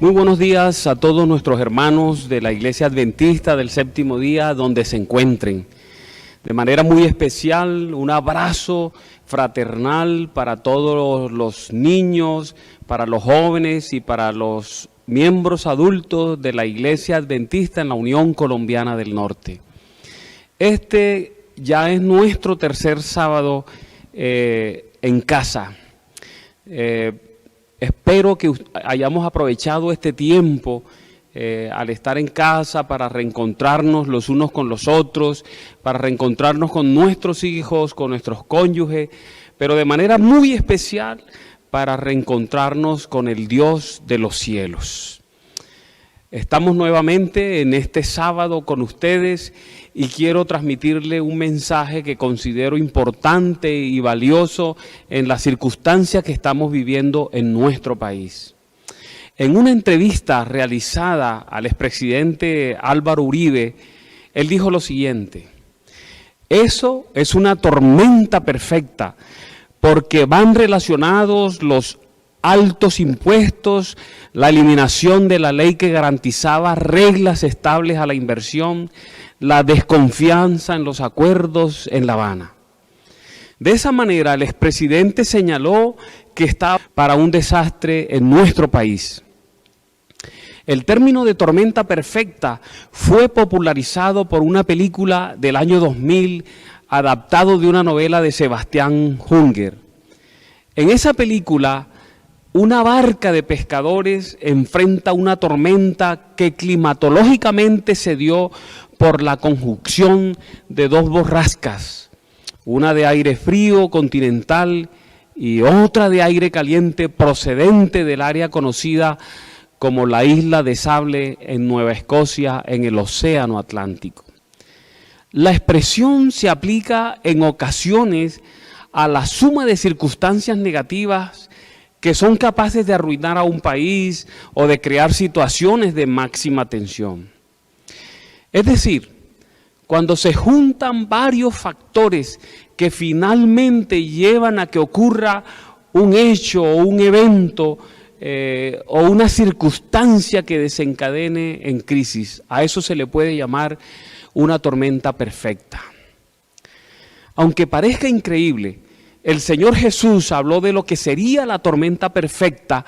Muy buenos días a todos nuestros hermanos de la Iglesia Adventista del Séptimo Día, donde se encuentren. De manera muy especial, un abrazo fraternal para todos los niños, para los jóvenes y para los miembros adultos de la Iglesia Adventista en la Unión Colombiana del Norte. Este ya es nuestro tercer sábado en casa. Espero que hayamos aprovechado este tiempo al estar en casa para reencontrarnos los unos con los otros, para reencontrarnos con nuestros hijos, con nuestros cónyuges, pero de manera muy especial para reencontrarnos con el Dios de los cielos. Estamos nuevamente en este sábado con ustedes y quiero transmitirle un mensaje que considero importante y valioso en las circunstancias que estamos viviendo en nuestro país. En una entrevista realizada al expresidente Álvaro Uribe, él dijo lo siguiente: eso es una tormenta perfecta porque van relacionados los altos impuestos, la eliminación de la ley que garantizaba reglas estables a la inversión, la desconfianza en los acuerdos en La Habana. De esa manera, el expresidente señaló que estaba para un desastre en nuestro país. El término de tormenta perfecta fue popularizado por una película del año 2000, adaptado de una novela de Sebastián Junger. En esa película, una barca de pescadores enfrenta una tormenta que climatológicamente se dio por la conjunción de dos borrascas, una de aire frío continental y otra de aire caliente procedente del área conocida como la Isla de Sable en Nueva Escocia, en el Océano Atlántico. La expresión se aplica en ocasiones a la suma de circunstancias negativas que son capaces de arruinar a un país o de crear situaciones de máxima tensión. Es decir, cuando se juntan varios factores que finalmente llevan a que ocurra un hecho o un evento o una circunstancia que desencadene en crisis, a eso se le puede llamar una tormenta perfecta. Aunque parezca increíble, el Señor Jesús habló de lo que sería la tormenta perfecta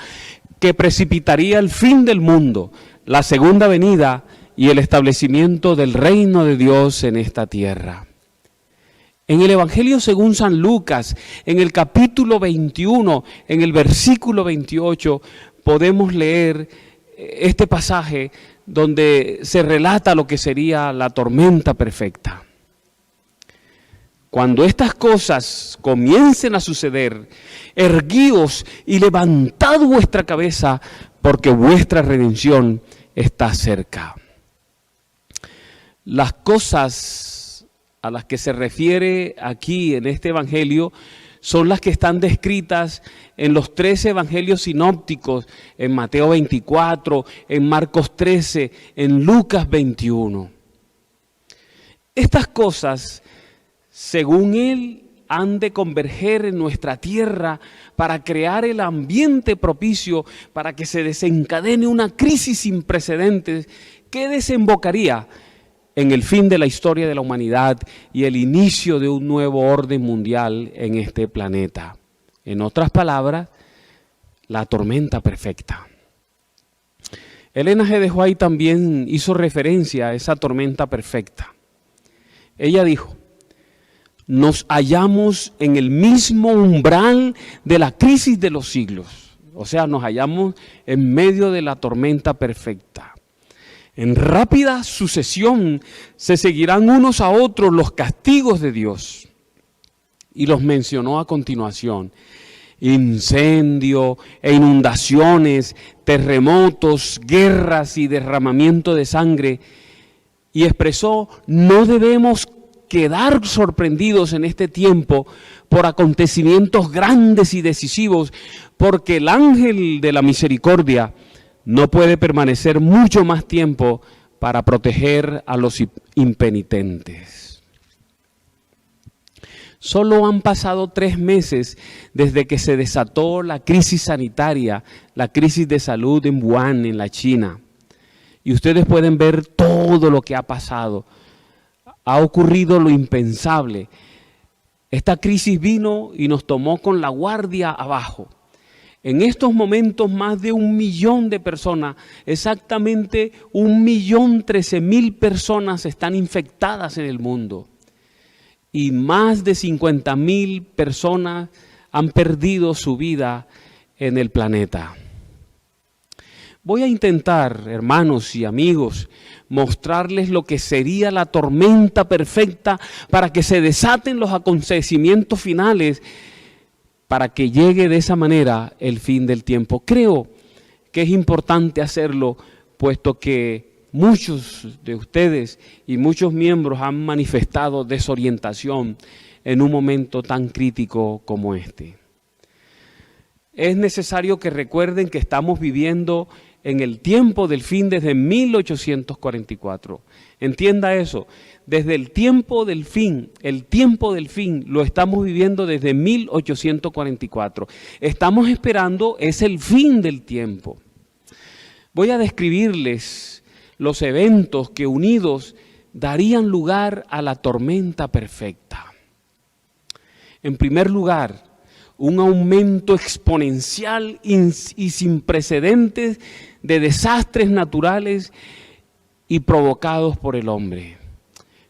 que precipitaría el fin del mundo, la segunda venida y el establecimiento del reino de Dios en esta tierra. En el Evangelio según San Lucas, en el capítulo 21, en el versículo 28, podemos leer este pasaje donde se relata lo que sería la tormenta perfecta. Cuando estas cosas comiencen a suceder, erguíos y levantad vuestra cabeza, porque vuestra redención está cerca. Las cosas a las que se refiere aquí en este evangelio son las que están descritas en los 13 evangelios sinópticos, en Mateo 24, en Marcos 13, en Lucas 21. Estas cosas, según él, han de converger en nuestra tierra para crear el ambiente propicio para que se desencadene una crisis sin precedentes que desembocaría en el fin de la historia de la humanidad y el inicio de un nuevo orden mundial en este planeta. En otras palabras, la tormenta perfecta. Elena G. de White también hizo referencia a esa tormenta perfecta. Ella dijo: nos hallamos en el mismo umbral de la crisis de los siglos. O sea, nos hallamos en medio de la tormenta perfecta. En rápida sucesión se seguirán unos a otros los castigos de Dios. Y los mencionó a continuación: incendio e inundaciones, terremotos, guerras y derramamiento de sangre. Y expresó: no debemos quedar sorprendidos en este tiempo por acontecimientos grandes y decisivos, porque el ángel de la misericordia no puede permanecer mucho más tiempo para proteger a los impenitentes. Solo han pasado 3 meses desde que se desató la crisis sanitaria, la crisis de salud en Wuhan, en la China. Y ustedes pueden ver todo lo que ha pasado. Ha ocurrido lo impensable. Esta crisis vino y nos tomó con la guardia abajo. En estos momentos más de 1 millón de personas, exactamente 1.013.000 personas están infectadas en el mundo. Y más de 50.000 personas han perdido su vida en el planeta. Voy a intentar, hermanos y amigos, mostrarles lo que sería la tormenta perfecta para que se desaten los acontecimientos finales, para que llegue de esa manera el fin del tiempo. Creo que es importante hacerlo, puesto que muchos de ustedes y muchos miembros han manifestado desorientación en un momento tan crítico como este. Es necesario que recuerden que estamos viviendo en el tiempo del fin desde 1844. Entienda eso, desde el tiempo del fin lo estamos viviendo desde 1844. Estamos esperando, es el fin del tiempo. Voy a describirles los eventos que unidos darían lugar a la tormenta perfecta. En primer lugar, un aumento exponencial y sin precedentes de desastres naturales y provocados por el hombre.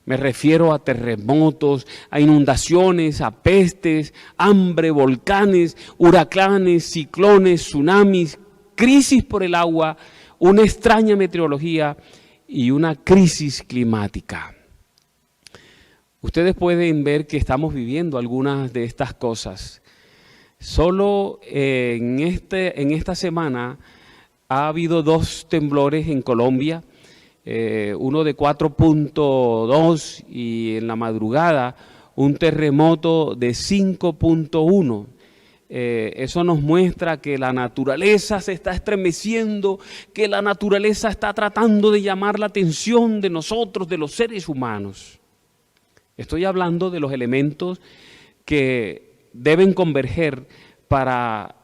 Me refiero a terremotos, a inundaciones, a pestes, hambre, volcanes, huracanes, ciclones, tsunamis, crisis por el agua, una extraña meteorología y una crisis climática. Ustedes pueden ver que estamos viviendo algunas de estas cosas. Solo en esta semana ha habido 2 temblores en Colombia, uno de 4.2 y en la madrugada un terremoto de 5.1. Eso nos muestra que la naturaleza se está estremeciendo, que la naturaleza está tratando de llamar la atención de nosotros, de los seres humanos. Estoy hablando de los elementos que deben converger para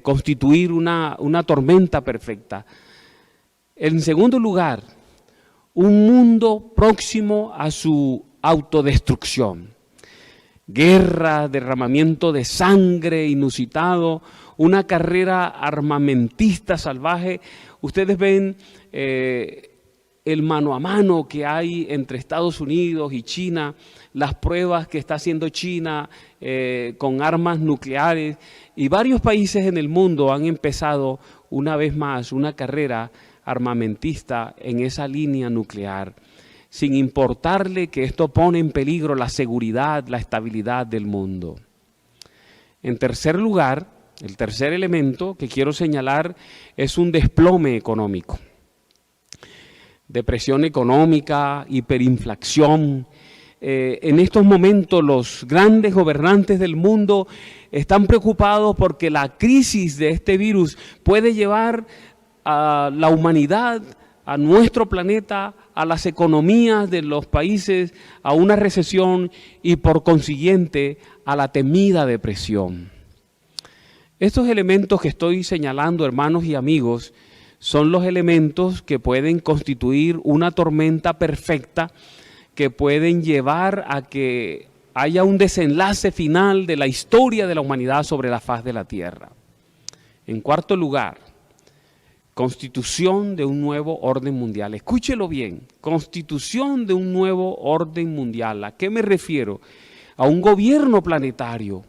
constituir una tormenta perfecta. En segundo lugar, un mundo próximo a su autodestrucción. Guerra, derramamiento de sangre inusitado, una carrera armamentista salvaje. Ustedes ven el mano a mano que hay entre Estados Unidos y China, las pruebas que está haciendo China con armas nucleares, y varios países en el mundo han empezado una vez más una carrera armamentista en esa línea nuclear, sin importarle que esto pone en peligro la seguridad, la estabilidad del mundo. En tercer lugar, el tercer elemento que quiero señalar es un desplome económico. Depresión económica, hiperinflación. En estos momentos los grandes gobernantes del mundo están preocupados porque la crisis de este virus puede llevar a la humanidad, a nuestro planeta, a las economías de los países, a una recesión y por consiguiente a la temida depresión. Estos elementos que estoy señalando, hermanos y amigos, son los elementos que pueden constituir una tormenta perfecta, que pueden llevar a que haya un desenlace final de la historia de la humanidad sobre la faz de la tierra. En cuarto lugar, constitución de un nuevo orden mundial. Escúchelo bien, constitución de un nuevo orden mundial. ¿A qué me refiero? A un gobierno planetario,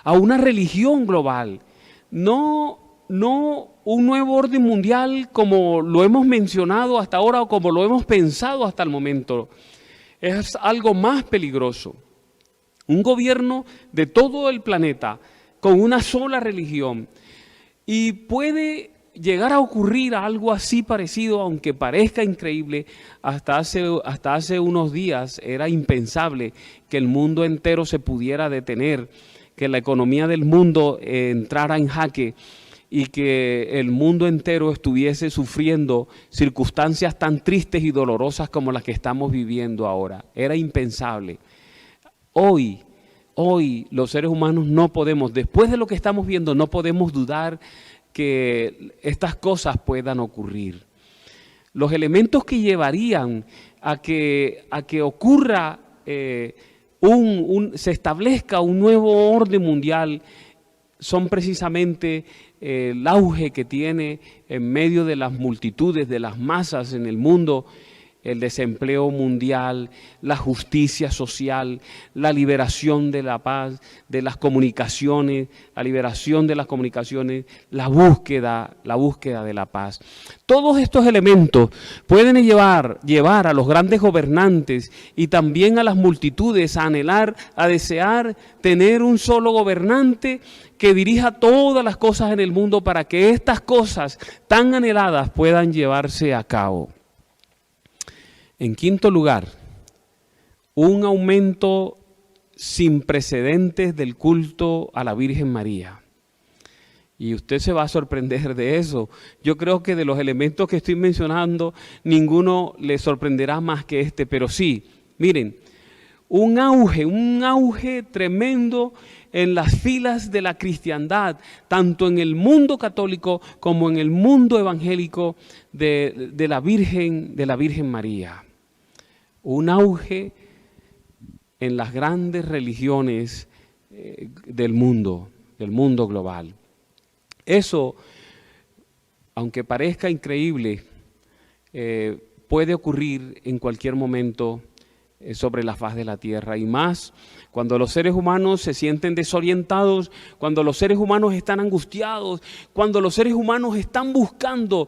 a una religión global, no un nuevo orden mundial como lo hemos mencionado hasta ahora o como lo hemos pensado hasta el momento. Es algo más peligroso. Un gobierno de todo el planeta con una sola religión. Y puede llegar a ocurrir algo así parecido, aunque parezca increíble. Hasta hace unos días era impensable que el mundo entero se pudiera detener, que la economía del mundo entrara en jaque y que el mundo entero estuviese sufriendo circunstancias tan tristes y dolorosas como las que estamos viviendo ahora. Era impensable. Hoy hoy los seres humanos no podemos, después de lo que estamos viendo, no podemos dudar que estas cosas puedan ocurrir. Los elementos que llevarían a que ocurra, se establezca un nuevo orden mundial son precisamente el auge que tiene en medio de las multitudes, de las masas en el mundo, el desempleo mundial, la justicia social, la liberación de la paz, de las comunicaciones, la liberación de las comunicaciones, la búsqueda de la paz. Todos estos elementos pueden llevar a los grandes gobernantes y también a las multitudes a anhelar, a desear tener un solo gobernante que dirija todas las cosas en el mundo para que estas cosas tan anheladas puedan llevarse a cabo. En quinto lugar, un aumento sin precedentes del culto a la Virgen María. Y usted se va a sorprender de eso. Yo creo que de los elementos que estoy mencionando, ninguno le sorprenderá más que este, pero sí, miren, un auge tremendo en las filas de la cristiandad, tanto en el mundo católico como en el mundo evangélico de la Virgen María. Un auge en las grandes religiones del mundo global. Eso, aunque parezca increíble, puede ocurrir en cualquier momento sobre la faz de la tierra, y más cuando los seres humanos se sienten desorientados, cuando los seres humanos están angustiados, cuando los seres humanos están buscando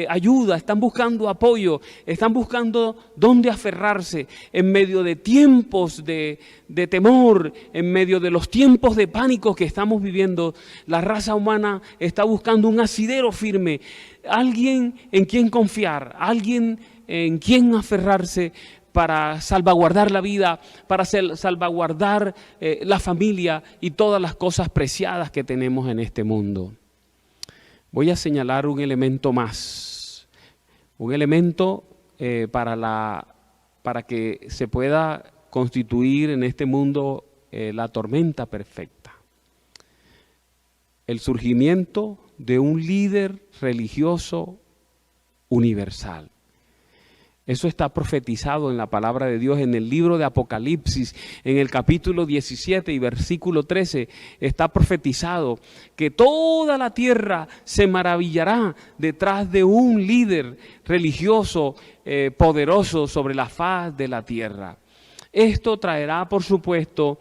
ayuda, están buscando apoyo, están buscando dónde aferrarse en medio de tiempos de temor, en medio de los tiempos de pánico que estamos viviendo. La raza humana está buscando un asidero firme, alguien en quien confiar, alguien en quien aferrarse para salvaguardar la vida, para salvaguardar la familia y todas las cosas preciadas que tenemos en este mundo. Voy a señalar un elemento más, un elemento para que se pueda constituir en este mundo la tormenta perfecta. El surgimiento de un líder religioso universal. Eso está profetizado en la palabra de Dios, en el libro de Apocalipsis, en el capítulo 17 y versículo 13, está profetizado que toda la tierra se maravillará detrás de un líder religioso poderoso sobre la faz de la tierra. Esto traerá, por supuesto,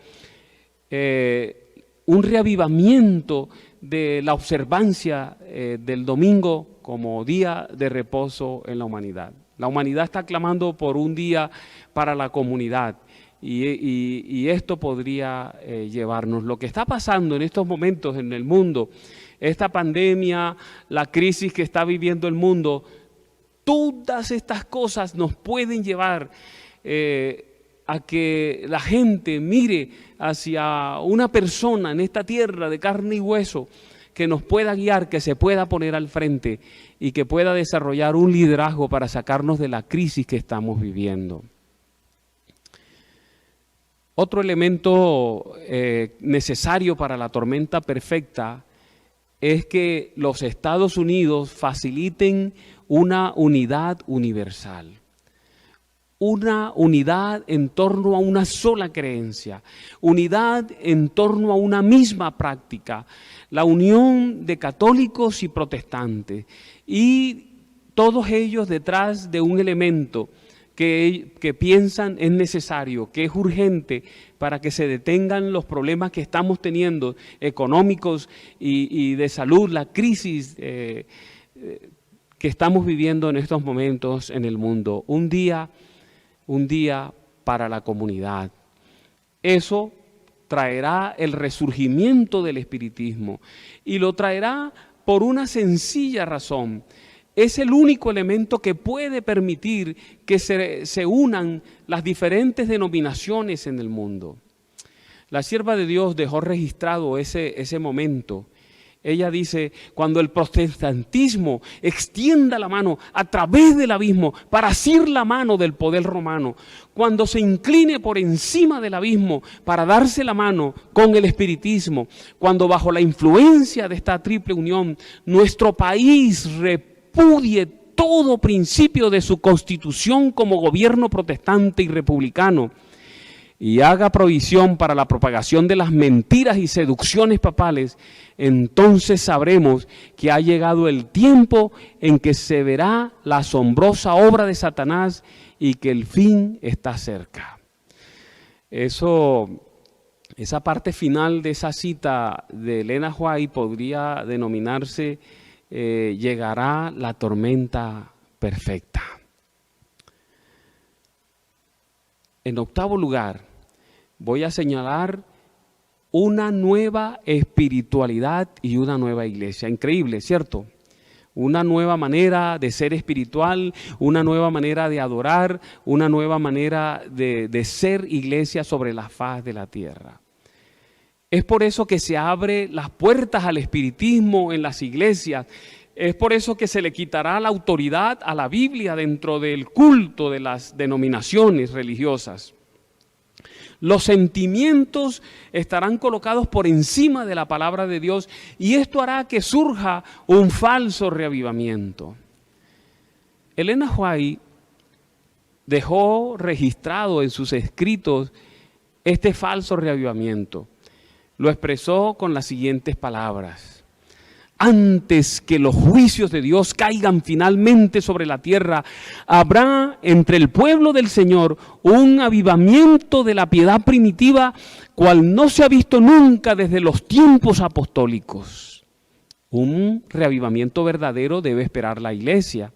un reavivamiento de la observancia del domingo como día de reposo en la humanidad. La humanidad está clamando por un día para la comunidad y esto podría llevarnos. Lo que está pasando en estos momentos en el mundo, esta pandemia, la crisis que está viviendo el mundo, todas estas cosas nos pueden llevar a que la gente mire hacia una persona en esta tierra de carne y hueso que nos pueda guiar, que se pueda poner al frente y que pueda desarrollar un liderazgo para sacarnos de la crisis que estamos viviendo. Otro elemento necesario para la tormenta perfecta es que los Estados Unidos faciliten una unidad universal. Una unidad en torno a una sola creencia, unidad en torno a una misma práctica, la unión de católicos y protestantes, y todos ellos detrás de un elemento que piensan es necesario, que es urgente para que se detengan los problemas que estamos teniendo económicos y de salud, la crisis que estamos viviendo en estos momentos en el mundo. Un día para la comunidad. Eso traerá el resurgimiento del espiritismo y lo traerá por una sencilla razón. Es el único elemento que puede permitir que se unan las diferentes denominaciones en el mundo. La sierva de Dios dejó registrado ese momento Ella dice, cuando el protestantismo extienda la mano a través del abismo para asir la mano del poder romano, cuando se incline por encima del abismo para darse la mano con el espiritismo, cuando bajo la influencia de esta triple unión nuestro país repudie todo principio de su constitución como gobierno protestante y republicano, y haga provisión para la propagación de las mentiras y seducciones papales, entonces sabremos que ha llegado el tiempo en que se verá la asombrosa obra de Satanás y que el fin está cerca. Esa parte final de esa cita de Elena White podría denominarse llegará la tormenta perfecta. En octavo lugar, voy a señalar una nueva espiritualidad y una nueva iglesia. Increíble, ¿cierto? Una nueva manera de ser espiritual, una nueva manera de adorar, una nueva manera de ser iglesia sobre la faz de la tierra. Es por eso que se abren las puertas al espiritismo en las iglesias. Es por eso que se le quitará la autoridad a la Biblia dentro del culto de las denominaciones religiosas. Los sentimientos estarán colocados por encima de la palabra de Dios y esto hará que surja un falso reavivamiento. Elena White dejó registrado en sus escritos este falso reavivamiento. Lo expresó con las siguientes palabras: antes que los juicios de Dios caigan finalmente sobre la tierra, habrá entre el pueblo del Señor un avivamiento de la piedad primitiva, cual no se ha visto nunca desde los tiempos apostólicos. Un reavivamiento verdadero debe esperar la iglesia.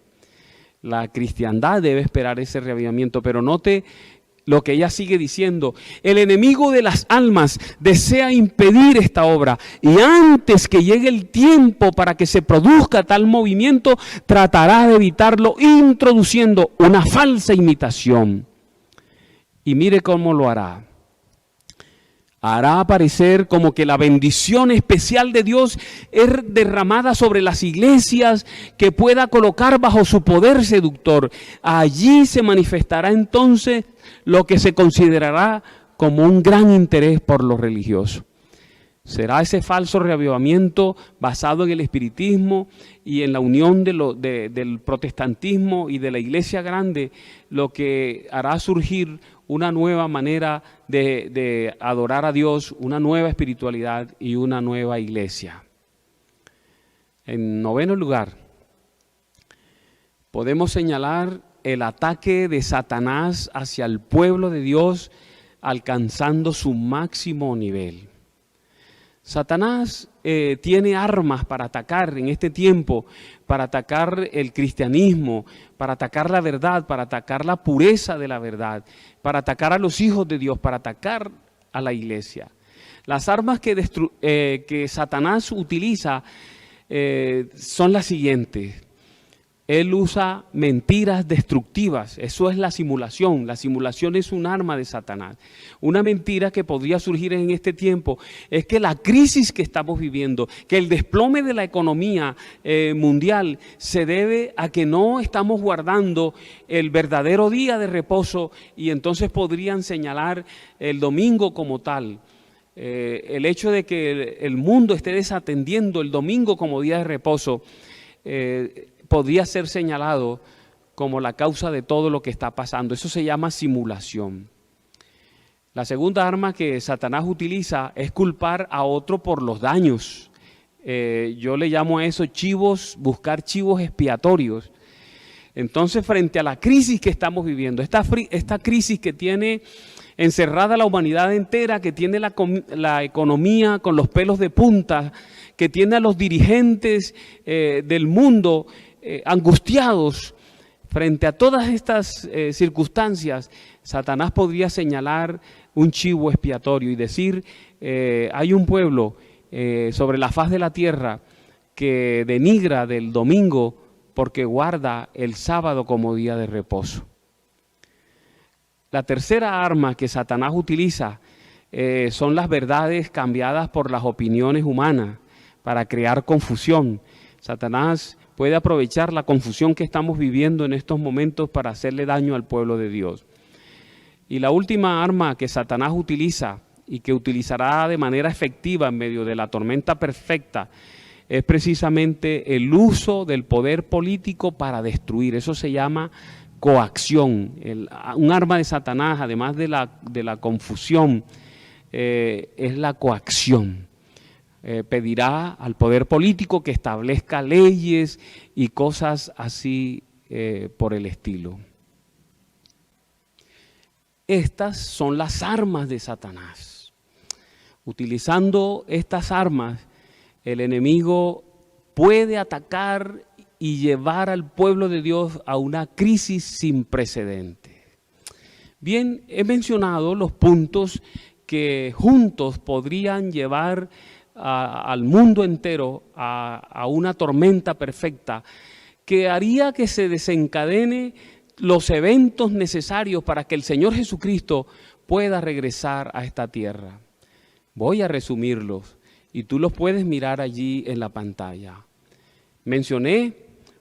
La cristiandad debe esperar ese reavivamiento, pero note lo que ella sigue diciendo: el enemigo de las almas desea impedir esta obra y antes que llegue el tiempo para que se produzca tal movimiento, tratará de evitarlo introduciendo una falsa imitación. Y mire cómo lo hará. Hará aparecer como que la bendición especial de Dios es derramada sobre las iglesias que pueda colocar bajo su poder seductor. Allí se manifestará entonces lo que se considerará como un gran interés por lo religioso. Será ese falso reavivamiento basado en el espiritismo y en la unión del protestantismo y de la iglesia grande lo que hará surgir una nueva manera de adorar a Dios, una nueva espiritualidad y una nueva iglesia. En noveno lugar, podemos señalar el ataque de Satanás hacia el pueblo de Dios alcanzando su máximo nivel. Satanás tiene armas para atacar en este tiempo, para atacar el cristianismo, para atacar la verdad, para atacar la pureza de la verdad, para atacar a los hijos de Dios, para atacar a la iglesia. Las armas que Satanás utiliza son las siguientes. Él usa mentiras destructivas, eso es la simulación. La simulación es un arma de Satanás. Una mentira que podría surgir en este tiempo es que la crisis que estamos viviendo, que el desplome de la economía mundial se debe a que no estamos guardando el verdadero día de reposo y entonces podrían señalar el domingo como tal. El hecho de que el mundo esté desatendiendo el domingo como día de reposo podría ser señalado como la causa de todo lo que está pasando. Eso se llama simulación. La segunda arma que Satanás utiliza es culpar a otro por los daños. Yo le llamo a eso buscar chivos expiatorios. Entonces, frente a la crisis que estamos viviendo, esta crisis que tiene encerrada la humanidad entera, que tiene la economía con los pelos de punta, que tiene a los dirigentes del mundo angustiados, frente a todas estas circunstancias, Satanás podría señalar un chivo expiatorio y decir, hay un pueblo sobre la faz de la tierra que denigra del domingo porque guarda el sábado como día de reposo. La tercera arma que Satanás utiliza son las verdades cambiadas por las opiniones humanas para crear confusión. Satanás puede aprovechar la confusión que estamos viviendo en estos momentos para hacerle daño al pueblo de Dios. Y la última arma que Satanás utiliza y que utilizará de manera efectiva en medio de la tormenta perfecta es precisamente el uso del poder político para destruir. Eso se llama coacción. Un arma de Satanás, además de la confusión, es la coacción. Pedirá al poder político que establezca leyes y cosas así por el estilo. Estas son las armas de Satanás. Utilizando estas armas, el enemigo puede atacar y llevar al pueblo de Dios a una crisis sin precedentes. Bien, he mencionado los puntos que juntos podrían llevar al mundo entero a una tormenta perfecta que haría que se desencadene los eventos necesarios para que el Señor Jesucristo pueda regresar a esta tierra. Voy a resumirlos y tú los puedes mirar allí en la pantalla. Mencioné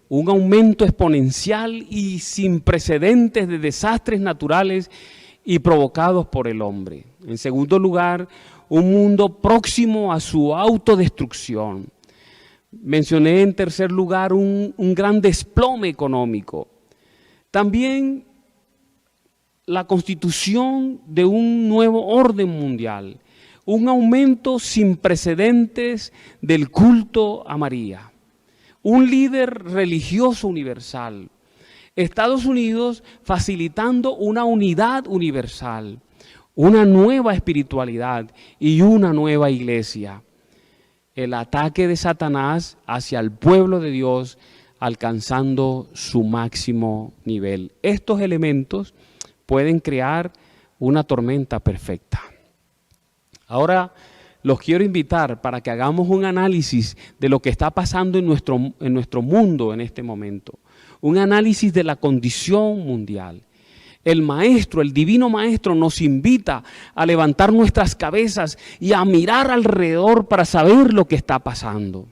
un aumento exponencial y sin precedentes de desastres naturales y provocados por el hombre. En segundo lugar, un mundo próximo a su autodestrucción. Mencioné en tercer lugar un gran desplome económico. También la constitución de un nuevo orden mundial, un aumento sin precedentes del culto a María, un líder religioso universal, Estados Unidos facilitando una unidad universal, una nueva espiritualidad y una nueva iglesia. El ataque de Satanás hacia el pueblo de Dios alcanzando su máximo nivel. Estos elementos pueden crear una tormenta perfecta. Ahora los quiero invitar para que hagamos un análisis de lo que está pasando en nuestro mundo en este momento. Un análisis de la condición mundial. El maestro, el divino maestro nos invita a levantar nuestras cabezas y a mirar alrededor para saber lo que está pasando.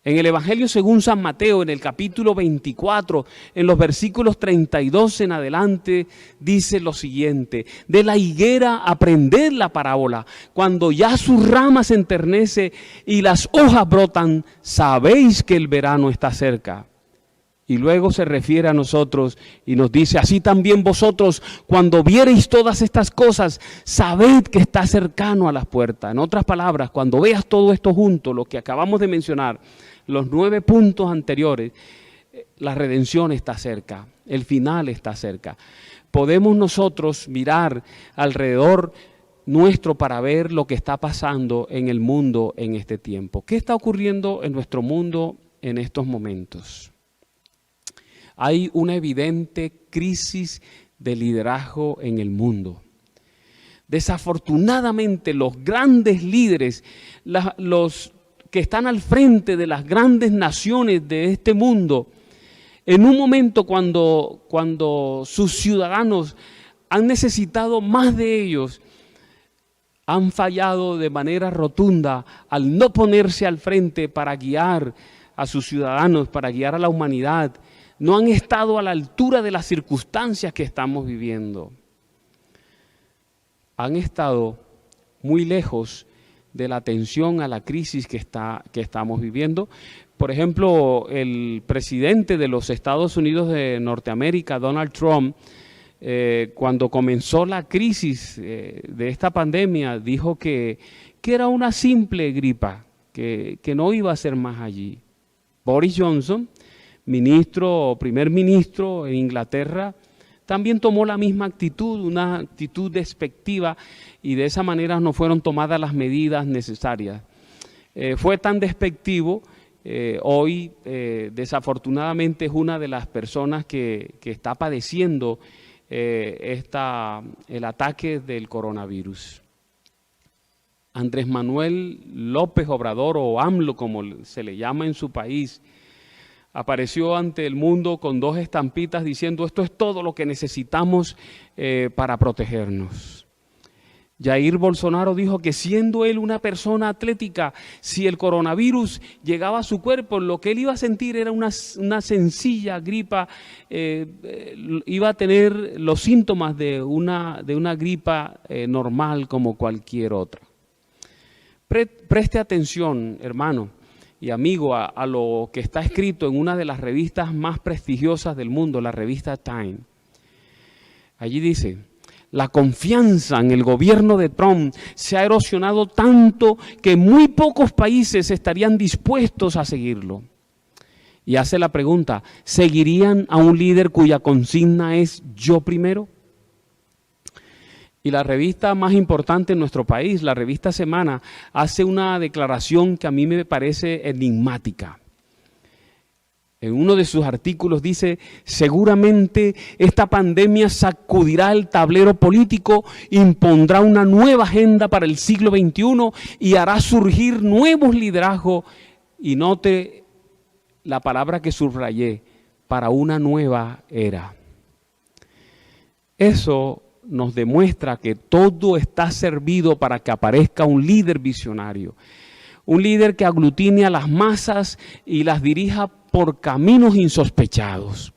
En el Evangelio según San Mateo, en el capítulo 24, en los versículos 32 en adelante, dice lo siguiente: de la higuera aprended la parábola, cuando ya sus ramas se enternece y las hojas brotan, sabéis que el verano está cerca. Y luego se refiere a nosotros y nos dice: así también vosotros, cuando viereis todas estas cosas, sabed que está cercano a las puertas. En otras palabras, cuando veas todo esto junto, lo que acabamos de mencionar, los 9 puntos anteriores, la redención está cerca, el final está cerca. Podemos nosotros mirar alrededor nuestro para ver lo que está pasando en el mundo en este tiempo. ¿Qué está ocurriendo en nuestro mundo en estos momentos? Hay una evidente crisis de liderazgo en el mundo. Desafortunadamente, los grandes líderes, los que están al frente de las grandes naciones de este mundo, en un momento cuando sus ciudadanos han necesitado más de ellos, han fallado de manera rotunda al no ponerse al frente para guiar a sus ciudadanos, para guiar a la humanidad. No han estado a la altura de las circunstancias que estamos viviendo. Han estado muy lejos de la atención a la crisis que estamos viviendo. Por ejemplo, el presidente de los Estados Unidos de Norteamérica, Donald Trump, cuando comenzó la crisis de esta pandemia, dijo que era una simple gripa, que no iba a ser más allí. Boris Johnson, primer ministro en Inglaterra, también tomó la misma actitud, una actitud despectiva, y de esa manera no fueron tomadas las medidas necesarias. Fue tan despectivo, hoy desafortunadamente es una de las personas que está padeciendo el ataque del coronavirus. Andrés Manuel López Obrador, o AMLO como se le llama en su país, apareció ante el mundo con 2 estampitas diciendo: esto es todo lo que necesitamos para protegernos. Jair Bolsonaro dijo que siendo él una persona atlética, si el coronavirus llegaba a su cuerpo, lo que él iba a sentir era una sencilla gripa, iba a tener los síntomas de una gripa normal como cualquier otra. Preste atención, hermano y amigo, a lo que está escrito en una de las revistas más prestigiosas del mundo, la revista Time. Allí dice: la confianza en el gobierno de Trump se ha erosionado tanto que muy pocos países estarían dispuestos a seguirlo. Y hace la pregunta: ¿seguirían a un líder cuya consigna es yo primero? Y la revista más importante en nuestro país, la revista Semana, hace una declaración que a mí me parece enigmática. En uno de sus artículos dice: seguramente esta pandemia sacudirá el tablero político, impondrá una nueva agenda para el siglo XXI y hará surgir nuevos liderazgos. Y note la palabra que subrayé: para una nueva era. Eso nos demuestra que todo está servido para que aparezca un líder visionario. Un líder que aglutine a las masas y las dirija por caminos insospechados.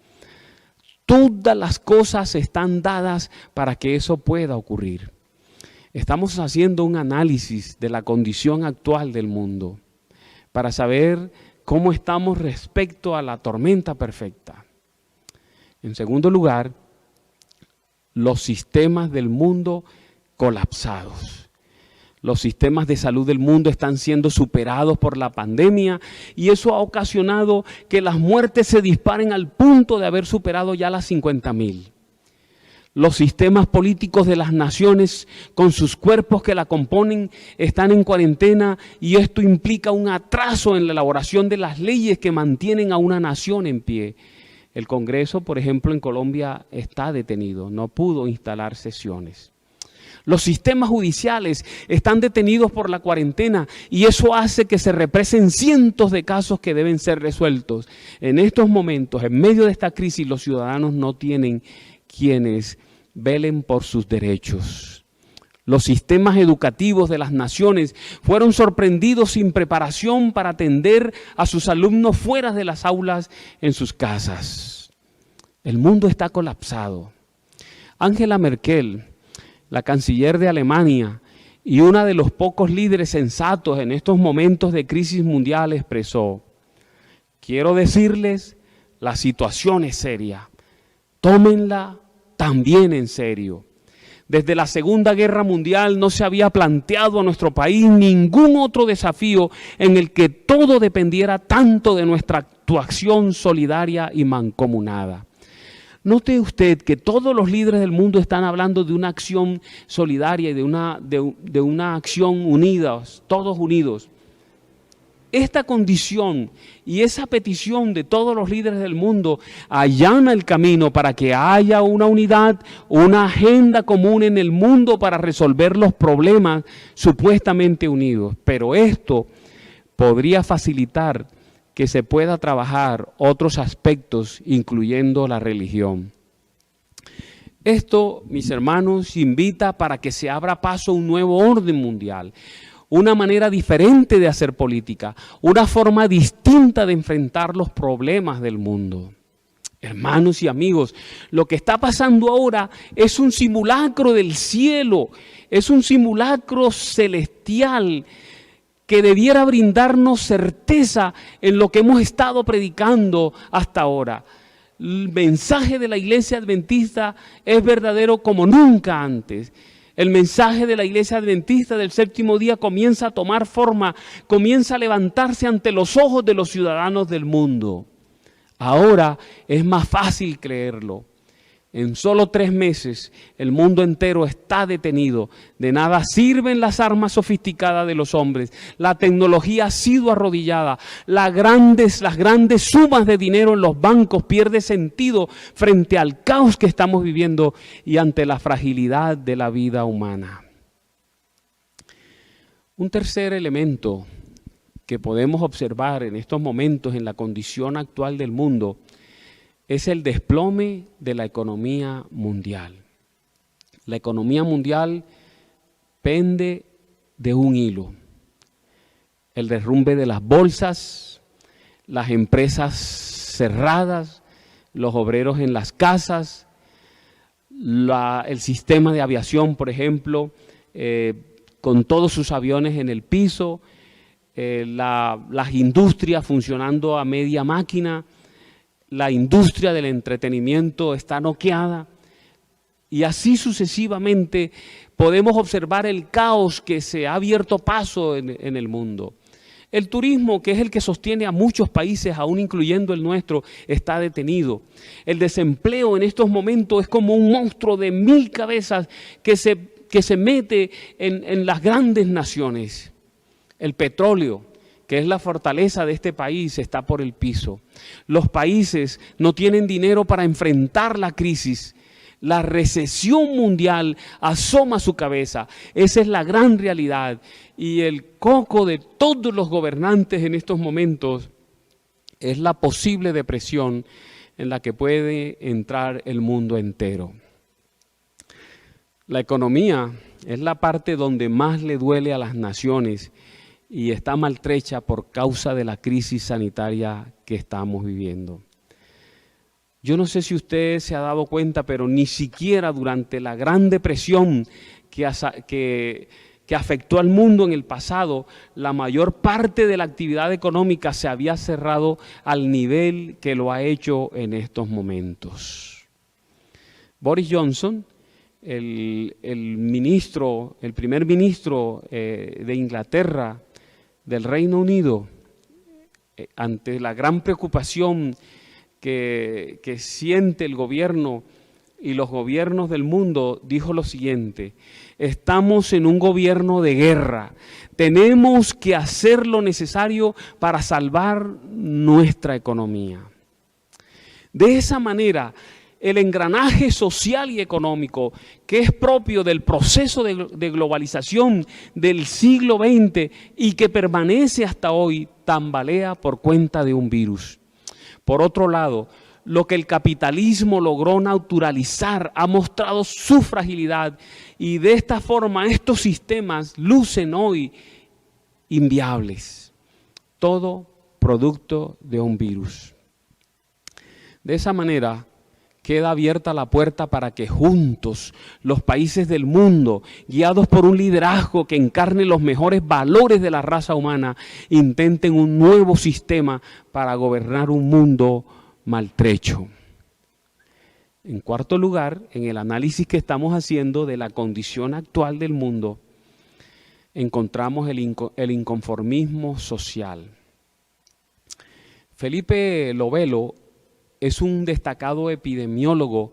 Todas las cosas están dadas para que eso pueda ocurrir. Estamos haciendo un análisis de la condición actual del mundo para saber cómo estamos respecto a la tormenta perfecta. En segundo lugar, los sistemas del mundo colapsados. Los sistemas de salud del mundo están siendo superados por la pandemia y eso ha ocasionado que las muertes se disparen al punto de haber superado ya las 50.000. Los sistemas políticos de las naciones con sus cuerpos que la componen están en cuarentena y esto implica un atraso en la elaboración de las leyes que mantienen a una nación en pie. El Congreso, por ejemplo, en Colombia está detenido, no pudo instalar sesiones. Los sistemas judiciales están detenidos por la cuarentena y eso hace que se represen cientos de casos que deben ser resueltos. En estos momentos, en medio de esta crisis, los ciudadanos no tienen quienes velen por sus derechos. Los sistemas educativos de las naciones fueron sorprendidos sin preparación para atender a sus alumnos fuera de las aulas en sus casas. El mundo está colapsado. Angela Merkel, la canciller de Alemania y una de los pocos líderes sensatos en estos momentos de crisis mundial, expresó: quiero decirles, la situación es seria, tómenla también en serio. Desde la Segunda Guerra Mundial no se había planteado a nuestro país ningún otro desafío en el que todo dependiera tanto de nuestra actuación solidaria y mancomunada. Note usted que todos los líderes del mundo están hablando de una acción solidaria y de una acción unidos, todos unidos. Esta condición y esa petición de todos los líderes del mundo allana el camino para que haya una unidad, una agenda común en el mundo para resolver los problemas supuestamente unidos. Pero esto podría facilitar que se pueda trabajar otros aspectos, incluyendo la religión. Esto, mis hermanos, invita para que se abra paso a un nuevo orden mundial, una manera diferente de hacer política, una forma distinta de enfrentar los problemas del mundo. Hermanos y amigos, lo que está pasando ahora es un simulacro del cielo, es un simulacro celestial que debiera brindarnos certeza en lo que hemos estado predicando hasta ahora. El mensaje de la Iglesia Adventista es verdadero como nunca antes. El mensaje de la Iglesia Adventista del séptimo día comienza a tomar forma, comienza a levantarse ante los ojos de los ciudadanos del mundo. Ahora es más fácil creerlo. En solo 3 meses el mundo entero está detenido. De nada sirven las armas sofisticadas de los hombres. La tecnología ha sido arrodillada. Las grandes sumas de dinero en los bancos pierden sentido frente al caos que estamos viviendo y ante la fragilidad de la vida humana. Un tercer elemento que podemos observar en estos momentos en la condición actual del mundo es el desplome de la economía mundial. La economía mundial pende de un hilo. El derrumbe de las bolsas, las empresas cerradas, los obreros en las casas, el sistema de aviación, por ejemplo, con todos sus aviones en el piso, las industrias funcionando a media máquina, la industria del entretenimiento está noqueada, y así sucesivamente podemos observar el caos que se ha abierto paso en el mundo. El turismo, que es el que sostiene a muchos países, aún incluyendo el nuestro, está detenido. El desempleo en estos momentos es como un monstruo de 1000 cabezas que se mete en las grandes naciones. El petróleo, que es la fortaleza de este país, está por el piso. Los países no tienen dinero para enfrentar la crisis. La recesión mundial asoma su cabeza. Esa es la gran realidad. Y el coco de todos los gobernantes en estos momentos es la posible depresión en la que puede entrar el mundo entero. La economía es la parte donde más le duele a las naciones y está maltrecha por causa de la crisis sanitaria que estamos viviendo. Yo no sé si usted se ha dado cuenta, pero ni siquiera durante la Gran Depresión que afectó al mundo en el pasado, la mayor parte de la actividad económica se había cerrado al nivel que lo ha hecho en estos momentos. Boris Johnson, el primer ministro de Inglaterra, del Reino Unido, ante la gran preocupación que siente el gobierno y los gobiernos del mundo, dijo lo siguiente: estamos en un gobierno de guerra, tenemos que hacer lo necesario para salvar nuestra economía. De esa manera, el engranaje social y económico que es propio del proceso de globalización del siglo XX y que permanece hasta hoy, tambalea por cuenta de un virus. Por otro lado, lo que el capitalismo logró naturalizar ha mostrado su fragilidad y de esta forma estos sistemas lucen hoy inviables. Todo producto de un virus. De esa manera queda abierta la puerta para que juntos los países del mundo, guiados por un liderazgo que encarne los mejores valores de la raza humana, intenten un nuevo sistema para gobernar un mundo maltrecho. En cuarto lugar, en el análisis que estamos haciendo de la condición actual del mundo, encontramos el inconformismo social. Felipe Lovelo es un destacado epidemiólogo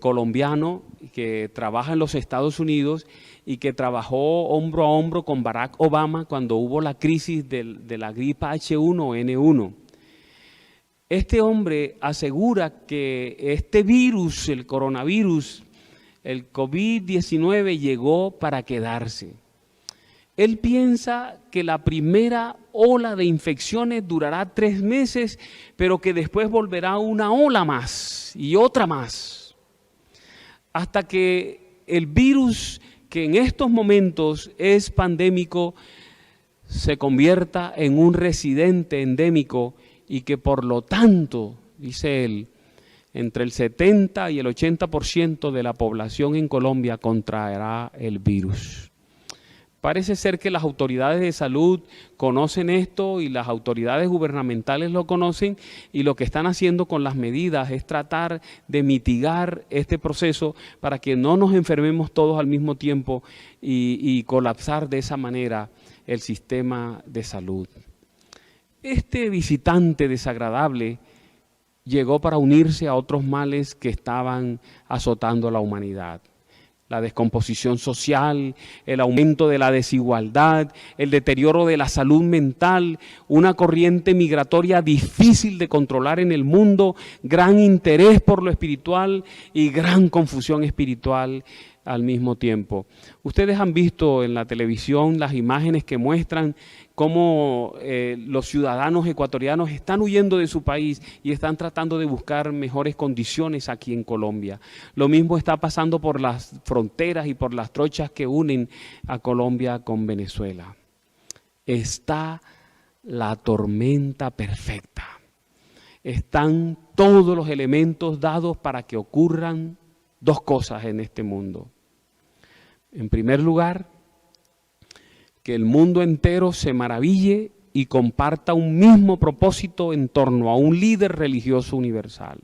colombiano que trabaja en los Estados Unidos y que trabajó hombro a hombro con Barack Obama cuando hubo la crisis de la gripa H1N1. Este hombre asegura que este virus, el coronavirus, el COVID-19, llegó para quedarse. Él piensa que la primera ola de infecciones durará 3 meses, pero que después volverá una ola más y otra más, hasta que el virus, que en estos momentos es pandémico, se convierta en un residente endémico y que por lo tanto, dice él, entre el 70 y el 80% de la población en Colombia contraerá el virus. Parece ser que las autoridades de salud conocen esto y las autoridades gubernamentales lo conocen y lo que están haciendo con las medidas es tratar de mitigar este proceso para que no nos enfermemos todos al mismo tiempo y colapsar de esa manera el sistema de salud. Este visitante desagradable llegó para unirse a otros males que estaban azotando a la humanidad. La descomposición social, el aumento de la desigualdad, el deterioro de la salud mental, una corriente migratoria difícil de controlar en el mundo, gran interés por lo espiritual y gran confusión espiritual al mismo tiempo. Ustedes han visto en la televisión las imágenes que muestran cómo los ciudadanos ecuatorianos están huyendo de su país y están tratando de buscar mejores condiciones aquí en Colombia. Lo mismo está pasando por las fronteras y por las trochas que unen a Colombia con Venezuela. Está la tormenta perfecta. Están todos los elementos dados para que ocurran dos cosas en este mundo. En primer lugar, que el mundo entero se maraville y comparta un mismo propósito en torno a un líder religioso universal.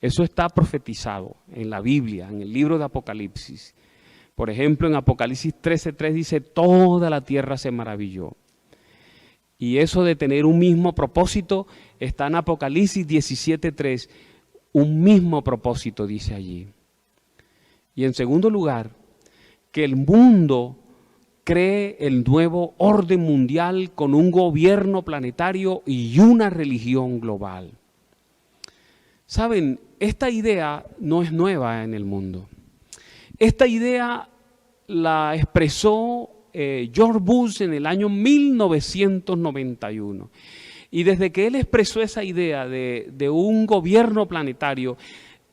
Eso está profetizado en la Biblia, en el libro de Apocalipsis. Por ejemplo, en Apocalipsis 13:3 dice, toda la tierra se maravilló. Y eso de tener un mismo propósito está en Apocalipsis 17:3. Un mismo propósito dice allí. Y en segundo lugar, que el mundo cree el nuevo orden mundial con un gobierno planetario y una religión global. Saben, esta idea no es nueva en el mundo. Esta idea la expresó George Bush en el año 1991. Y desde que él expresó esa idea de un gobierno planetario,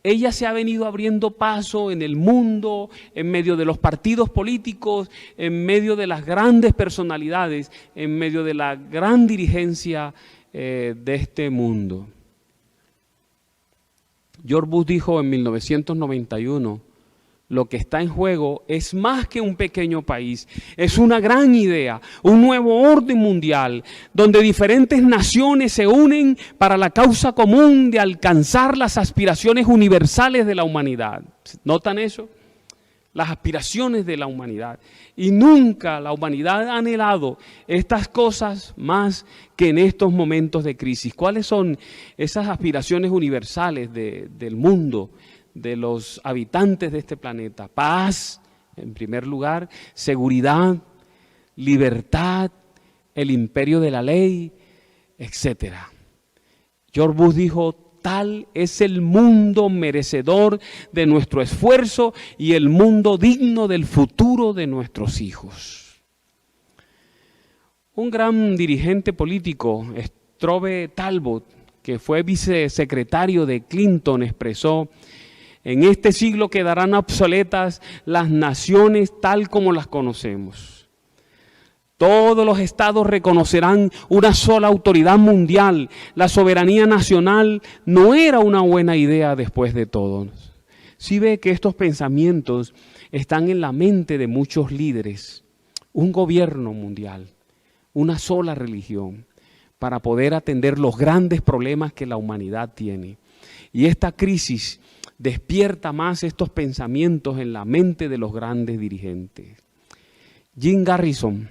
ella se ha venido abriendo paso en el mundo, en medio de los partidos políticos, en medio de las grandes personalidades, en medio de la gran dirigencia de este mundo. George Bush dijo en 1991, lo que está en juego es más que un pequeño país, es una gran idea, un nuevo orden mundial, donde diferentes naciones se unen para la causa común de alcanzar las aspiraciones universales de la humanidad. ¿Notan eso? Las aspiraciones de la humanidad. Y nunca la humanidad ha anhelado estas cosas más que en estos momentos de crisis. ¿Cuáles son esas aspiraciones universales del mundo, de los habitantes de este planeta? Paz, en primer lugar, seguridad, libertad, el imperio de la ley, etc. George Bush dijo, tal es el mundo merecedor de nuestro esfuerzo y el mundo digno del futuro de nuestros hijos. Un gran dirigente político, Strobe Talbot, que fue vicesecretario de Clinton, expresó, en este siglo quedarán obsoletas las naciones tal como las conocemos. Todos los estados reconocerán una sola autoridad mundial. La soberanía nacional no era una buena idea después de todo. Sí ve que estos pensamientos están en la mente de muchos líderes. Un gobierno mundial, una sola religión, para poder atender los grandes problemas que la humanidad tiene. Y esta crisis despierta más estos pensamientos en la mente de los grandes dirigentes. Jim Garrison,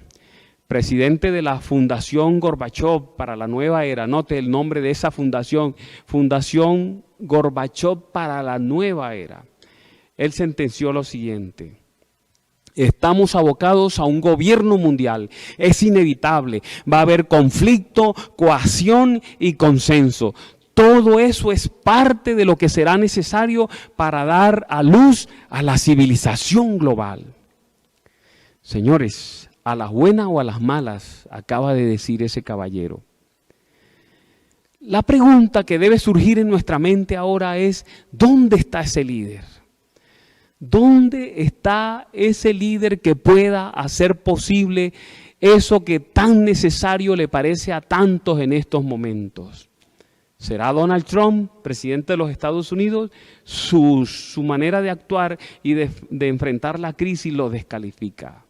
presidente de la Fundación Gorbachev para la Nueva Era, note el nombre de esa fundación, Fundación Gorbachev para la Nueva Era. Él sentenció lo siguiente: estamos abocados a un gobierno mundial, es inevitable, va a haber conflicto, coacción y consenso. Todo eso es parte de lo que será necesario para dar a luz a la civilización global. Señores, a las buenas o a las malas, acaba de decir ese caballero. La pregunta que debe surgir en nuestra mente ahora es, ¿dónde está ese líder? ¿Dónde está ese líder que pueda hacer posible eso que tan necesario le parece a tantos en estos momentos? ¿Será Donald Trump, presidente de los Estados Unidos? Su manera de actuar y de enfrentar la crisis lo descalifica.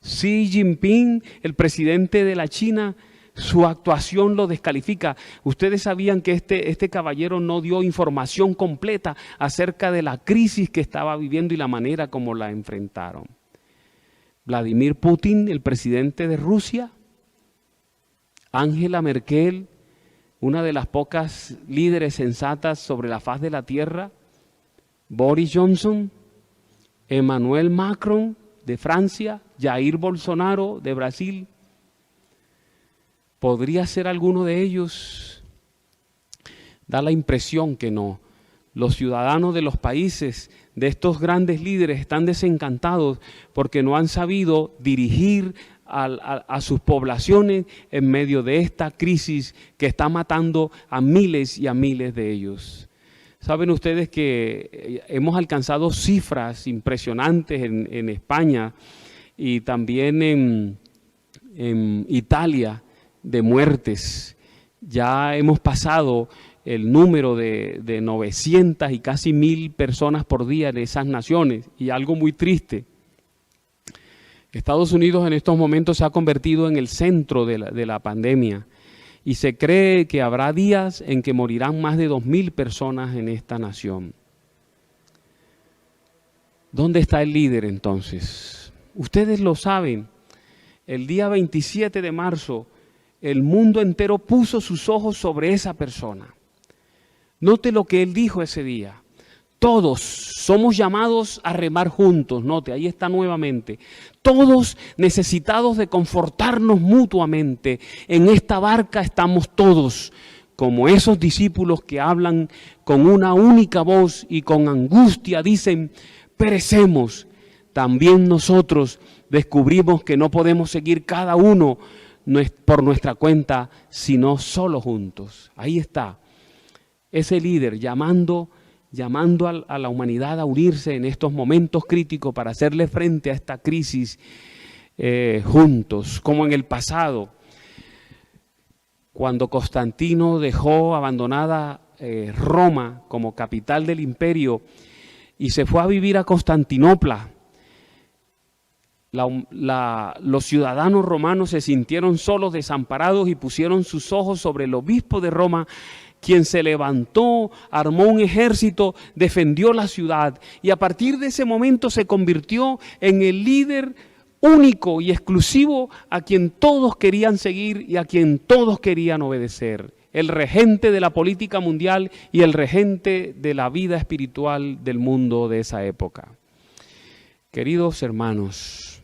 Xi Jinping, el presidente de la China, su actuación lo descalifica. Ustedes sabían que este caballero no dio información completa acerca de la crisis que estaba viviendo y la manera como la enfrentaron. Vladimir Putin, el presidente de Rusia, Angela Merkel, una de las pocas líderes sensatas sobre la faz de la tierra, Boris Johnson, Emmanuel Macron de Francia, Jair Bolsonaro de Brasil. ¿Podría ser alguno de ellos? Da la impresión que no. Los ciudadanos de los países de estos grandes líderes están desencantados porque no han sabido dirigir a sus poblaciones en medio de esta crisis que está matando a miles y a miles de ellos. Saben ustedes que hemos alcanzado cifras impresionantes en España y también en Italia de muertes. Ya hemos pasado el número de 900 y casi 1000 personas por día en esas naciones. Y algo muy triste, Estados Unidos en estos momentos se ha convertido en el centro de la pandemia y se cree que habrá días en que morirán más de 2000 personas en esta nación. ¿Dónde está el líder entonces? Ustedes lo saben, el día 27 de marzo el mundo entero puso sus ojos sobre esa persona. Note lo que él dijo ese día. Todos somos llamados a remar juntos. Note, ahí está nuevamente. Todos necesitados de confortarnos mutuamente. En esta barca estamos todos, como esos discípulos que hablan con una única voz y con angustia dicen, perecemos. También nosotros descubrimos que no podemos seguir cada uno por nuestra cuenta, sino solo juntos. Ahí está, ese líder llamando a la humanidad a unirse en estos momentos críticos para hacerle frente a esta crisis juntos, como en el pasado, cuando Constantino dejó abandonada Roma como capital del imperio y se fue a vivir a Constantinopla. Los ciudadanos romanos se sintieron solos, desamparados y pusieron sus ojos sobre el obispo de Roma, quien se levantó, armó un ejército, defendió la ciudad y a partir de ese momento se convirtió en el líder único y exclusivo a quien todos querían seguir y a quien todos querían obedecer. El regente de la política mundial y el regente de la vida espiritual del mundo de esa época. Queridos hermanos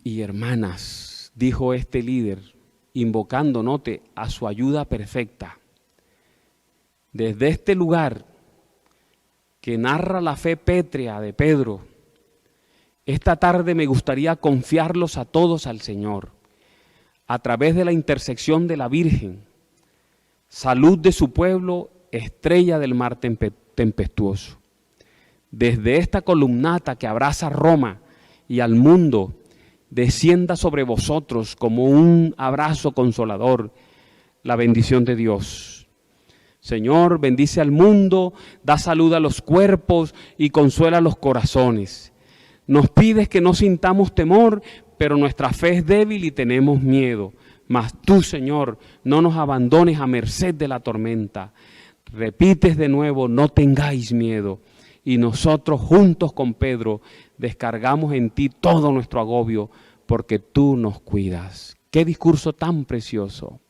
y hermanas, dijo este líder, invocando, note, a su ayuda perfecta. Desde este lugar que narra la fe pétrea de Pedro, esta tarde me gustaría confiarlos a todos al Señor, a través de la intersección de la Virgen, salud de su pueblo, estrella del mar tempestuoso. Desde esta columnata que abraza Roma y al mundo, descienda sobre vosotros como un abrazo consolador la bendición de Dios. Señor, bendice al mundo, da salud a los cuerpos y consuela los corazones. Nos pides que no sintamos temor, pero nuestra fe es débil y tenemos miedo. Mas tú, Señor, no nos abandones a merced de la tormenta. Repites de nuevo, no tengáis miedo. Y nosotros juntos con Pedro descargamos en ti todo nuestro agobio porque tú nos cuidas. ¡Qué discurso tan precioso!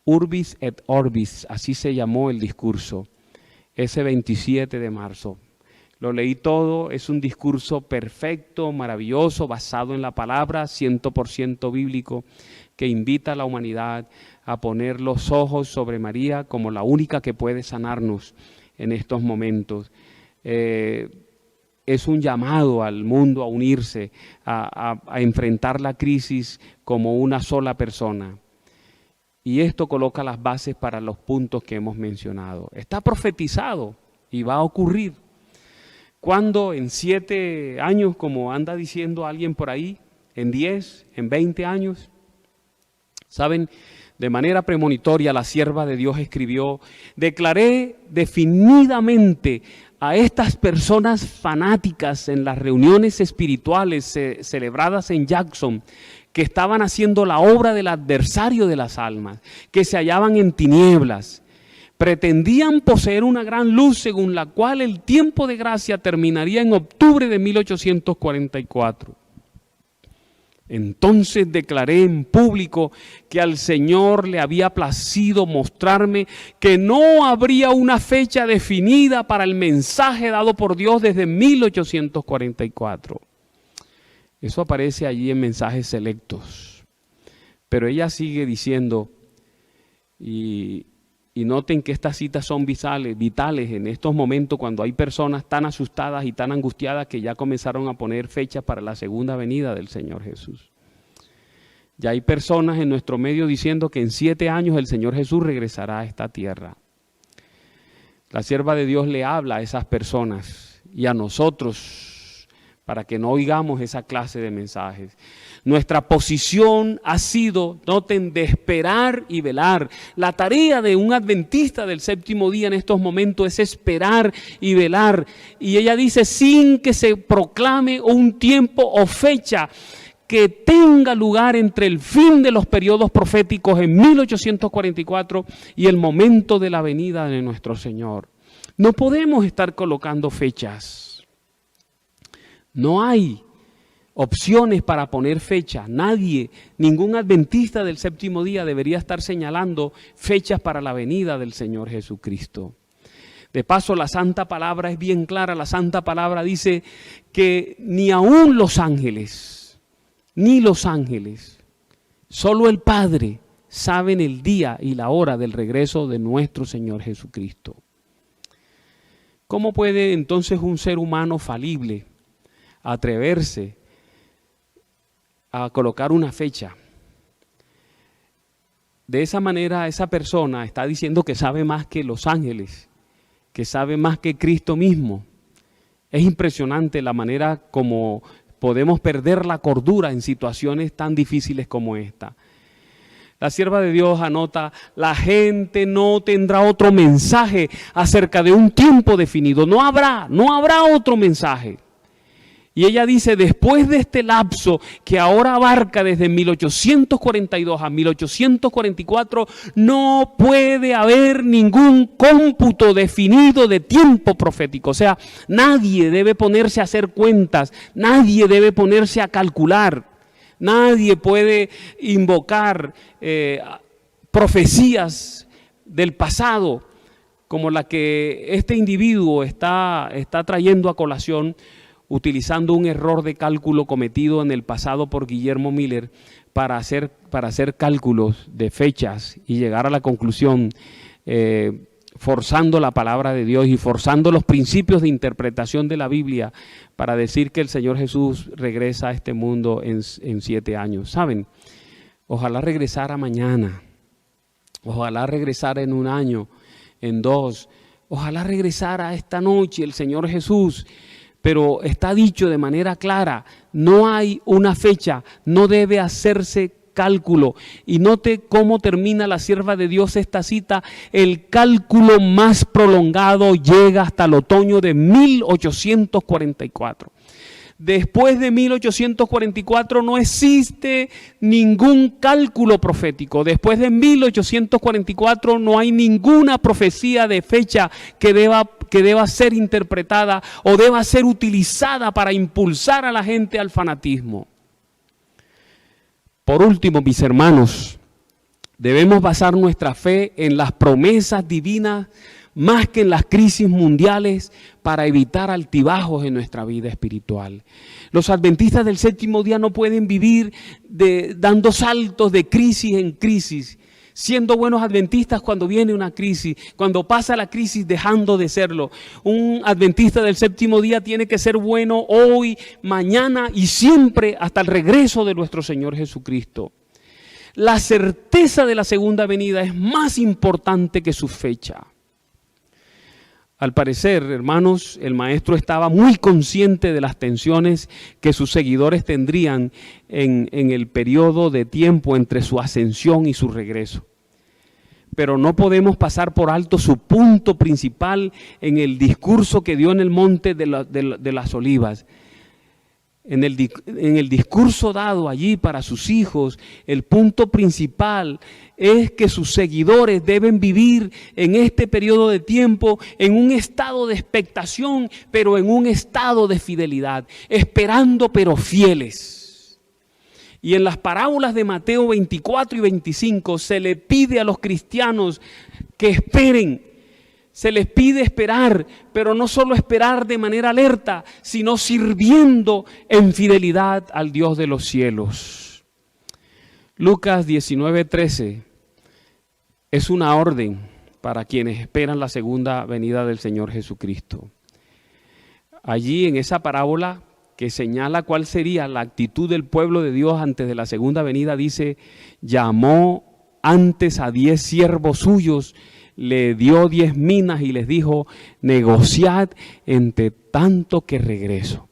Urbis et Orbis, así se llamó el discurso, ese 27 de marzo. Lo leí todo, es un discurso perfecto, maravilloso, basado en la palabra, 100% bíblico, que invita a la humanidad a poner los ojos sobre María como la única que puede sanarnos en estos momentos. Es un llamado al mundo a unirse, a enfrentar la crisis como una sola persona. Y esto coloca las bases para los puntos que hemos mencionado. Está profetizado y va a ocurrir. ¿Cuándo? En 7 años, como anda diciendo alguien por ahí, en 10, en 20 años. ¿Saben? De manera premonitoria la sierva de Dios escribió, declaré definidamente a estas personas fanáticas en las reuniones espirituales celebradas en Jackson, que estaban haciendo la obra del adversario de las almas, que se hallaban en tinieblas, pretendían poseer una gran luz según la cual el tiempo de gracia terminaría en octubre de 1844. Entonces declaré en público que al Señor le había placido mostrarme que no habría una fecha definida para el mensaje dado por Dios desde 1844. Eso aparece allí en mensajes selectos. Pero ella sigue diciendo, y Y noten que estas citas son vitales en estos momentos cuando hay personas tan asustadas y tan angustiadas que ya comenzaron a poner fechas para la segunda venida del Señor Jesús. Ya hay personas en nuestro medio diciendo que en 7 años el Señor Jesús regresará a esta tierra. La sierva de Dios le habla a esas personas y a nosotros para que no oigamos esa clase de mensajes. Nuestra posición ha sido, noten, de esperar y velar. La tarea de un adventista del séptimo día en estos momentos es esperar y velar. Y ella dice, sin que se proclame un tiempo o fecha que tenga lugar entre el fin de los periodos proféticos en 1844 y el momento de la venida de nuestro Señor. No podemos estar colocando fechas. No hay opciones para poner fecha. Nadie, ningún adventista del séptimo día debería estar señalando fechas para la venida del Señor Jesucristo. De paso, la Santa Palabra es bien clara. La Santa Palabra dice que ni aún los ángeles, ni los ángeles, solo el Padre saben el día y la hora del regreso de nuestro Señor Jesucristo. ¿Cómo puede entonces un ser humano falible atreverse a colocar una fecha? De esa manera esa persona está diciendo que sabe más que los ángeles, que sabe más que Cristo mismo. Es impresionante la manera como podemos perder la cordura en situaciones tan difíciles como esta. La sierva de Dios anota, la gente no tendrá otro mensaje acerca de un tiempo definido. No habrá otro mensaje. Y ella dice, después de este lapso que ahora abarca desde 1842 a 1844, no puede haber ningún cómputo definido de tiempo profético. O sea, nadie debe ponerse a hacer cuentas, nadie debe ponerse a calcular, nadie puede invocar profecías del pasado como la que este individuo está trayendo a colación, utilizando un error de cálculo cometido en el pasado por Guillermo Miller para hacer cálculos de fechas y llegar a la conclusión, forzando la palabra de Dios y forzando los principios de interpretación de la Biblia para decir que el Señor Jesús regresa a este mundo en 7 años. ¿Saben? Ojalá regresara mañana, ojalá regresara en 1 año, en 2, ojalá regresara esta noche el Señor Jesús. Pero está dicho de manera clara, no hay una fecha, no debe hacerse cálculo. Y note cómo termina la sierva de Dios esta cita, el cálculo más prolongado llega hasta el otoño de 1844. Después de 1844 no existe ningún cálculo profético. Después de 1844 no hay ninguna profecía de fecha que deba ser interpretada o deba ser utilizada para impulsar a la gente al fanatismo. Por último, mis hermanos, debemos basar nuestra fe en las promesas divinas más que en las crisis mundiales para evitar altibajos en nuestra vida espiritual. Los adventistas del séptimo día no pueden vivir dando saltos de crisis en crisis, siendo buenos adventistas cuando viene una crisis, cuando pasa la crisis dejando de serlo. Un adventista del séptimo día tiene que ser bueno hoy, mañana y siempre hasta el regreso de nuestro Señor Jesucristo. La certeza de la segunda venida es más importante que su fecha. Al parecer, hermanos, el maestro estaba muy consciente de las tensiones que sus seguidores tendrían en el periodo de tiempo entre su ascensión y su regreso. Pero no podemos pasar por alto su punto principal en el discurso que dio en el monte de las Olivas. En el discurso dado allí para sus hijos, el punto principal es que sus seguidores deben vivir en este periodo de tiempo en un estado de expectación, pero en un estado de fidelidad, esperando pero fieles. Y en las parábolas de Mateo 24 y 25 se le pide a los cristianos que esperen. Se les pide esperar, pero no solo esperar de manera alerta, sino sirviendo en fidelidad al Dios de los cielos. Lucas 19:13 es una orden para quienes esperan la segunda venida del Señor Jesucristo. Allí en esa parábola que señala cuál sería la actitud del pueblo de Dios antes de la segunda venida, dice, llamó antes a 10 siervos suyos, le dio 10 minas y les dijo, negociad entre tanto que regreso.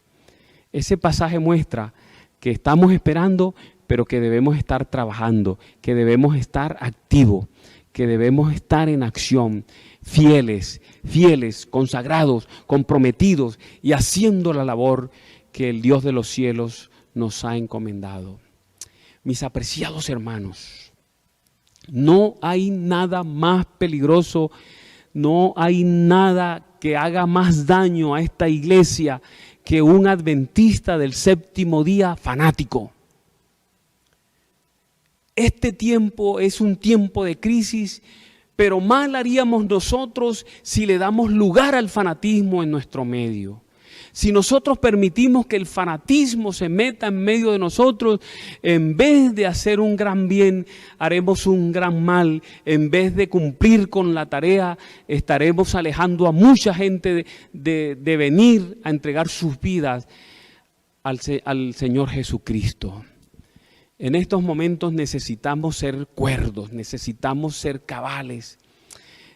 Ese pasaje muestra que estamos esperando, pero que debemos estar trabajando, que debemos estar activos, que debemos estar en acción, fieles, consagrados, comprometidos y haciendo la labor que el Dios de los cielos nos ha encomendado. Mis apreciados hermanos, no hay nada más peligroso, no hay nada que haga más daño a esta iglesia que un adventista del séptimo día fanático. Este tiempo es un tiempo de crisis, pero mal haríamos nosotros si le damos lugar al fanatismo en nuestro medio. Si nosotros permitimos que el fanatismo se meta en medio de nosotros, en vez de hacer un gran bien, haremos un gran mal. En vez de cumplir con la tarea, estaremos alejando a mucha gente de venir a entregar sus vidas al Señor Jesucristo. En estos momentos necesitamos ser cuerdos, necesitamos ser cabales,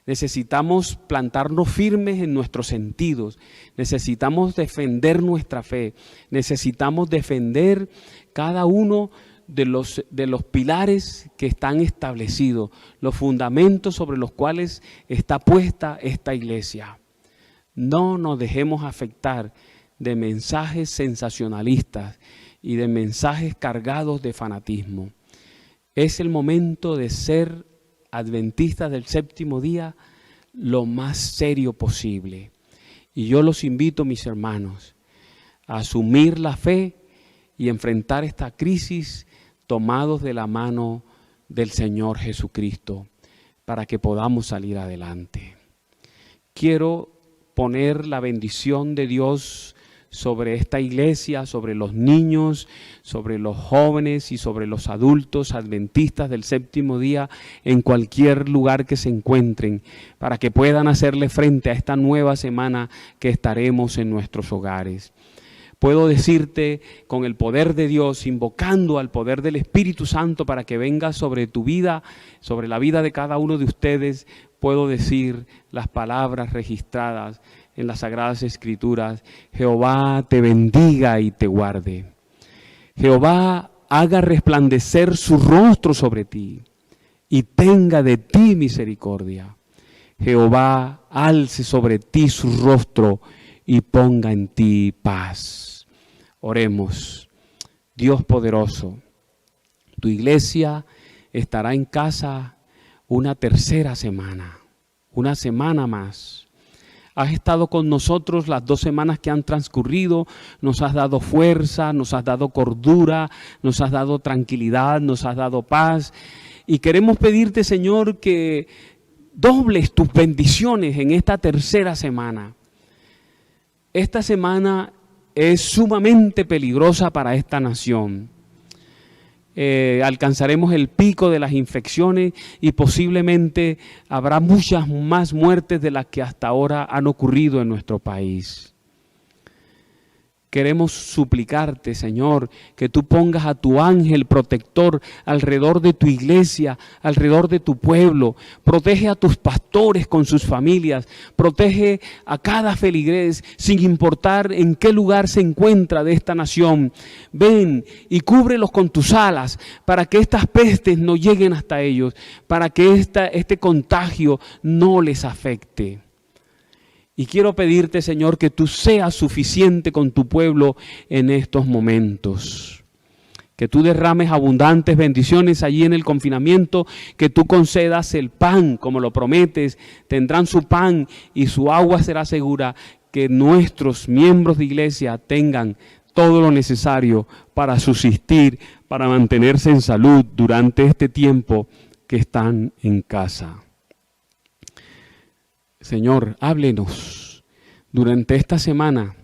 necesitamos plantarnos firmes en nuestros sentidos, necesitamos defender nuestra fe, necesitamos defender cada uno de los pilares que están establecidos, los fundamentos sobre los cuales está puesta esta iglesia. No nos dejemos afectar de mensajes sensacionalistas y de mensajes cargados de fanatismo. Es el momento de ser adventistas del séptimo día lo más serio posible. Y yo los invito, mis hermanos, a asumir la fe y enfrentar esta crisis tomados de la mano del Señor Jesucristo para que podamos salir adelante. Quiero poner la bendición de Dios sobre esta iglesia, sobre los niños, sobre los jóvenes y sobre los adultos adventistas del séptimo día en cualquier lugar que se encuentren, para que puedan hacerle frente a esta nueva semana que estaremos en nuestros hogares. Puedo decirte con el poder de Dios, invocando al poder del Espíritu Santo para que venga sobre tu vida, sobre la vida de cada uno de ustedes, puedo decir las palabras registradas en las Sagradas Escrituras: Jehová te bendiga y te guarde. Jehová haga resplandecer su rostro sobre ti y tenga de ti misericordia. Jehová alce sobre ti su rostro y ponga en ti paz. Oremos. Dios poderoso, tu iglesia estará en casa una tercera semana, una semana más. Has estado con nosotros las 2 semanas que han transcurrido, nos has dado fuerza, nos has dado cordura, nos has dado tranquilidad, nos has dado paz. Y queremos pedirte, Señor, que dobles tus bendiciones en esta tercera semana. Esta semana es sumamente peligrosa para esta nación. Alcanzaremos el pico de las infecciones y posiblemente habrá muchas más muertes de las que hasta ahora han ocurrido en nuestro país. Queremos suplicarte, Señor, que tú pongas a tu ángel protector alrededor de tu iglesia, alrededor de tu pueblo. Protege a tus pastores con sus familias. Protege a cada feligrés, sin importar en qué lugar se encuentra de esta nación. Ven y cúbrelos con tus alas para que estas pestes no lleguen hasta ellos, para que este contagio no les afecte. Y quiero pedirte, Señor, que tú seas suficiente con tu pueblo en estos momentos. Que tú derrames abundantes bendiciones allí en el confinamiento, que tú concedas el pan como lo prometes, tendrán su pan y su agua será segura, que nuestros miembros de iglesia tengan todo lo necesario para subsistir, para mantenerse en salud durante este tiempo que están en casa. Señor, háblenos durante esta semana,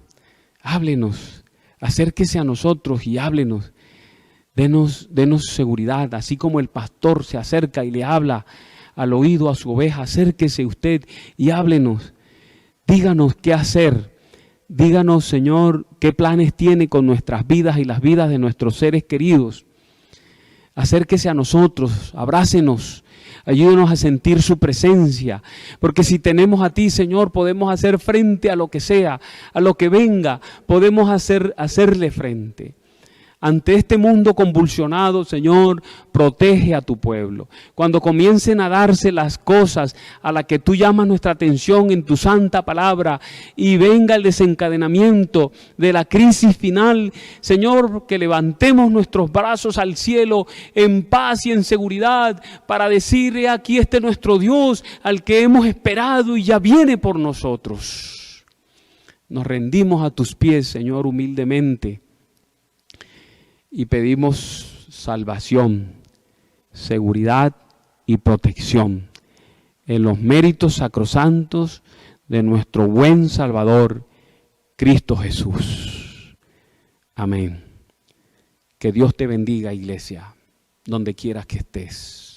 háblenos, acérquese a nosotros y háblenos, denos seguridad, así como el pastor se acerca y le habla al oído a su oveja. Acérquese usted y háblenos. Díganos qué hacer. Díganos, Señor, qué planes tiene con nuestras vidas y las vidas de nuestros seres queridos. Acérquese a nosotros, abrácenos, ayúdenos a sentir su presencia, porque si tenemos a ti, Señor, podemos hacer frente a lo que sea, a lo que venga, podemos hacerle frente. Ante este mundo convulsionado, Señor, protege a tu pueblo. Cuando comiencen a darse las cosas a las que tú llamas nuestra atención en tu santa palabra y venga el desencadenamiento de la crisis final, Señor, que levantemos nuestros brazos al cielo en paz y en seguridad para decirle: aquí está nuestro Dios al que hemos esperado y ya viene por nosotros. Nos rendimos a tus pies, Señor, humildemente. Y pedimos salvación, seguridad y protección en los méritos sacrosantos de nuestro buen Salvador, Cristo Jesús. Amén. Que Dios te bendiga, iglesia, donde quieras que estés.